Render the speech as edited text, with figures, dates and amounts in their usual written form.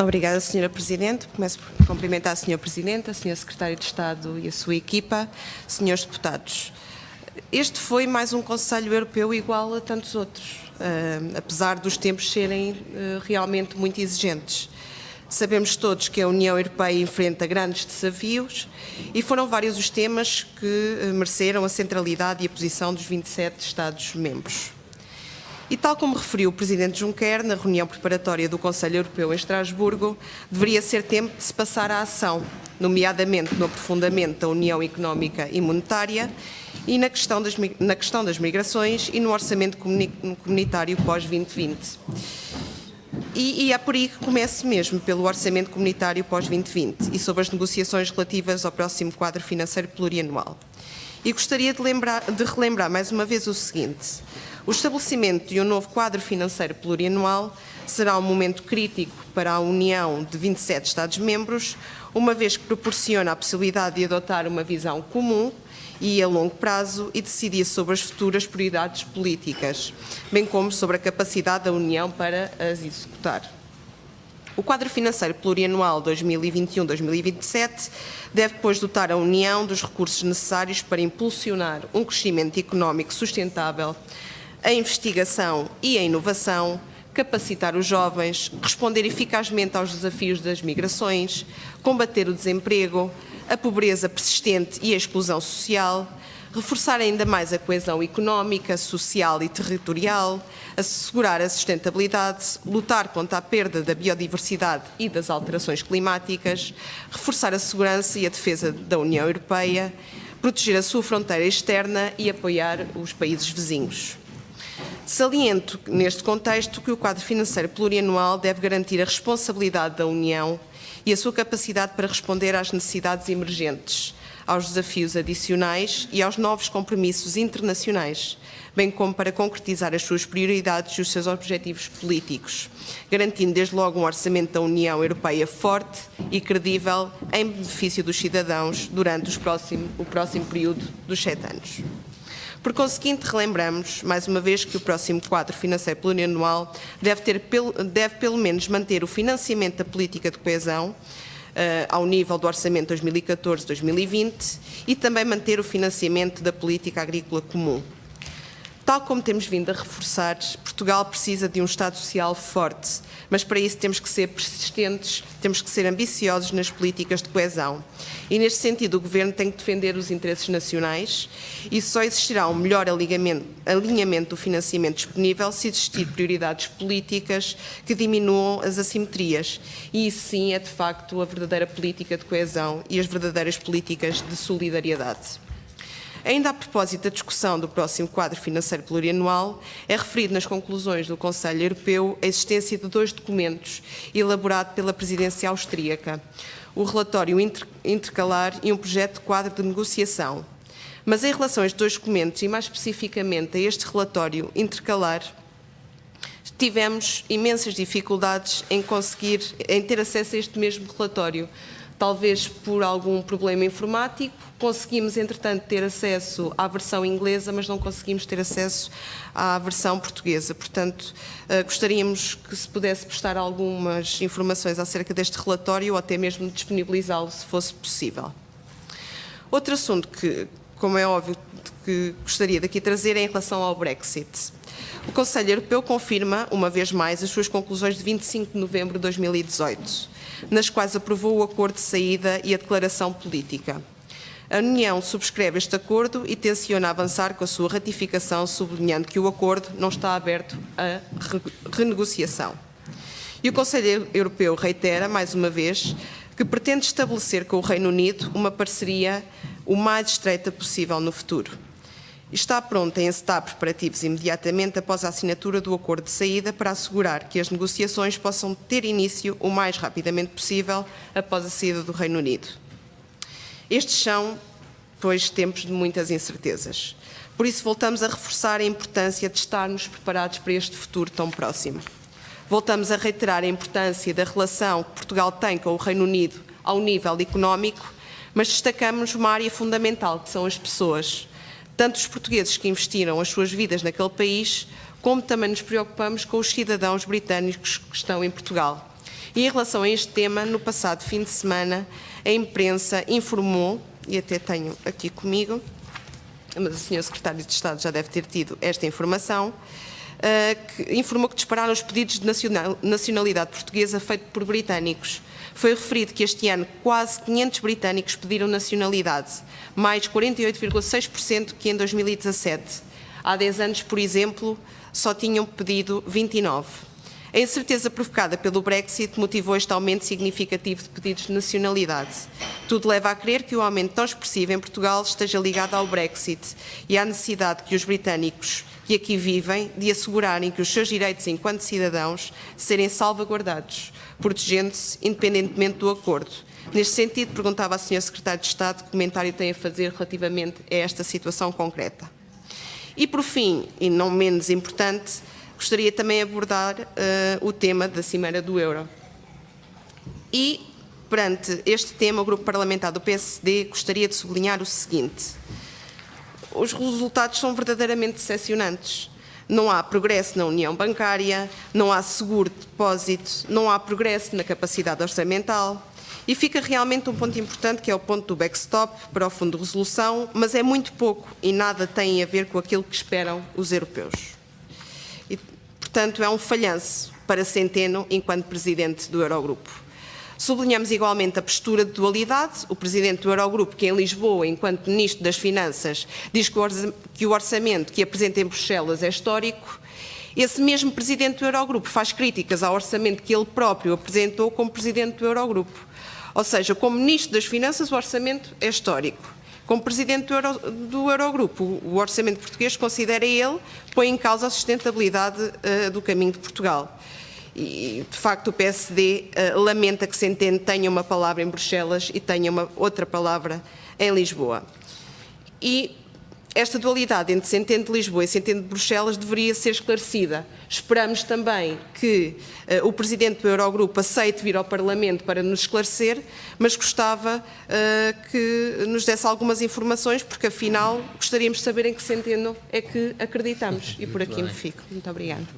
Obrigada, Sra. Presidente. Começo por cumprimentar a Sra. Presidente, a Sra. Secretária de Estado e a sua equipa, Srs. Deputados. Este foi mais um Conselho Europeu igual a tantos outros, apesar dos tempos serem realmente muito exigentes. Sabemos todos que a União Europeia enfrenta grandes desafios e foram vários os temas que mereceram a centralidade e a posição dos 27 Estados-membros. E tal como referiu o Presidente Juncker na reunião preparatória do Conselho Europeu em Estrasburgo, deveria ser tempo de se passar à ação, nomeadamente no aprofundamento da União Económica e Monetária e na questão das migrações e no orçamento comunitário pós-2020. E é por aí que começo mesmo, pelo orçamento comunitário pós-2020 e sobre as negociações relativas ao próximo quadro financeiro plurianual. E gostaria de relembrar mais uma vez o seguinte: o estabelecimento de um novo quadro financeiro plurianual será um momento crítico para a União de 27 Estados-membros, uma vez que proporciona a possibilidade de adotar uma visão comum e a longo prazo e decidir sobre as futuras prioridades políticas, bem como sobre a capacidade da União para as executar. O quadro financeiro plurianual 2021-2027 deve, pois, dotar a União dos recursos necessários para impulsionar um crescimento económico sustentável, a investigação e a inovação, capacitar os jovens, responder eficazmente aos desafios das migrações, combater o desemprego, a pobreza persistente e a exclusão social, reforçar ainda mais a coesão económica, social e territorial, assegurar a sustentabilidade, lutar contra a perda da biodiversidade e das alterações climáticas, reforçar a segurança e a defesa da União Europeia, proteger a sua fronteira externa e apoiar os países vizinhos. Saliento, neste contexto, que o quadro financeiro plurianual deve garantir a responsabilidade da União e a sua capacidade para responder às necessidades emergentes, aos desafios adicionais e aos novos compromissos internacionais, bem como para concretizar as suas prioridades e os seus objetivos políticos, garantindo desde logo um orçamento da União Europeia forte e credível em benefício dos cidadãos durante o próximo período dos 7 anos. Por conseguinte, relembramos, mais uma vez, que o próximo quadro financeiro plurianual deve pelo menos manter o financiamento da política de coesão ao nível do orçamento 2014-2020 e também manter o financiamento da política agrícola comum. Tal como temos vindo a reforçar, Portugal precisa de um Estado Social forte, mas para isso temos que ser persistentes, temos que ser ambiciosos nas políticas de coesão. E neste sentido o Governo tem que defender os interesses nacionais e só existirá um melhor alinhamento do financiamento disponível se existir prioridades políticas que diminuam as assimetrias. E isso sim é de facto a verdadeira política de coesão e as verdadeiras políticas de solidariedade. Ainda a propósito da discussão do próximo quadro financeiro plurianual, é referido nas conclusões do Conselho Europeu a existência de 2 documentos elaborados pela presidência austríaca, o relatório intercalar e um projeto de quadro de negociação. Mas em relação a estes 2 documentos e mais especificamente a este relatório intercalar, tivemos imensas dificuldades em ter acesso a este mesmo relatório. Talvez por algum problema informático, conseguimos, entretanto, ter acesso à versão inglesa, mas não conseguimos ter acesso à versão portuguesa. Portanto, gostaríamos que se pudesse prestar algumas informações acerca deste relatório ou até mesmo disponibilizá-lo, se fosse possível. Outro assunto que, como é óbvio, que gostaria de aqui trazer é em relação ao Brexit. O Conselho Europeu confirma, uma vez mais, as suas conclusões de 25 de novembro de 2018, nas quais aprovou o acordo de saída e a declaração política. A União subscreve este acordo e tenciona avançar com a sua ratificação, sublinhando que o acordo não está aberto a renegociação. E o Conselho Europeu reitera, mais uma vez, que pretende estabelecer com o Reino Unido uma parceria o mais estreita possível no futuro. Está pronto a encetar preparativos imediatamente após a assinatura do acordo de saída para assegurar que as negociações possam ter início o mais rapidamente possível após a saída do Reino Unido. Estes são, pois, tempos de muitas incertezas. Por isso voltamos a reforçar a importância de estarmos preparados para este futuro tão próximo. Voltamos a reiterar a importância da relação que Portugal tem com o Reino Unido ao nível económico, mas destacamos uma área fundamental, que são as pessoas. Tanto os portugueses que investiram as suas vidas naquele país, como também nos preocupamos com os cidadãos britânicos que estão em Portugal. E em relação a este tema, no passado fim de semana, a imprensa informou, e até tenho aqui comigo, mas o Sr. Secretário de Estado já deve ter tido esta informação, que informou que dispararam os pedidos de nacionalidade portuguesa feitos por britânicos. Foi referido que este ano quase 500 britânicos pediram nacionalidade, mais 48,6% que em 2017. Há 10 anos, por exemplo, só tinham pedido 29. A incerteza provocada pelo Brexit motivou este aumento significativo de pedidos de nacionalidade. Tudo leva a crer que o aumento tão expressivo em Portugal esteja ligado ao Brexit e à necessidade que os britânicos que aqui vivem de assegurarem que os seus direitos enquanto cidadãos serem salvaguardados, protegendo-se independentemente do acordo. Neste sentido, perguntava à Sra. Secretária de Estado que comentário tem a fazer relativamente a esta situação concreta. E, por fim, e não menos importante, gostaria também de abordar o tema da Cimeira do Euro. E, perante este tema, o Grupo Parlamentar do PSD gostaria de sublinhar o seguinte: os resultados são verdadeiramente decepcionantes. Não há progresso na união bancária, não há seguro de depósito, não há progresso na capacidade orçamental. E fica realmente um ponto importante, que é o ponto do backstop para o Fundo de Resolução, mas é muito pouco e nada tem a ver com aquilo que esperam os europeus. E, portanto, é um falhanço para Centeno enquanto Presidente do Eurogrupo. Sublinhamos igualmente a postura de dualidade. O Presidente do Eurogrupo, que em Lisboa, enquanto Ministro das Finanças, diz que o orçamento que apresenta em Bruxelas é histórico. Esse mesmo Presidente do Eurogrupo faz críticas ao orçamento que ele próprio apresentou como Presidente do Eurogrupo. Ou seja, como Ministro das Finanças, o orçamento é histórico. Como Presidente do Eurogrupo, o orçamento português, considera ele, põe em causa a sustentabilidade do caminho de Portugal. E, de facto, o PSD lamenta que Centeno tenha uma palavra em Bruxelas e tenha outra palavra em Lisboa. E esta dualidade entre Centeno de Lisboa e Centeno de Bruxelas deveria ser esclarecida. Esperamos também que o Presidente do Eurogrupo aceite vir ao Parlamento para nos esclarecer, mas gostava que nos desse algumas informações, porque afinal gostaríamos de saber em que Centeno é que acreditamos. E por aqui me fico. Muito obrigada.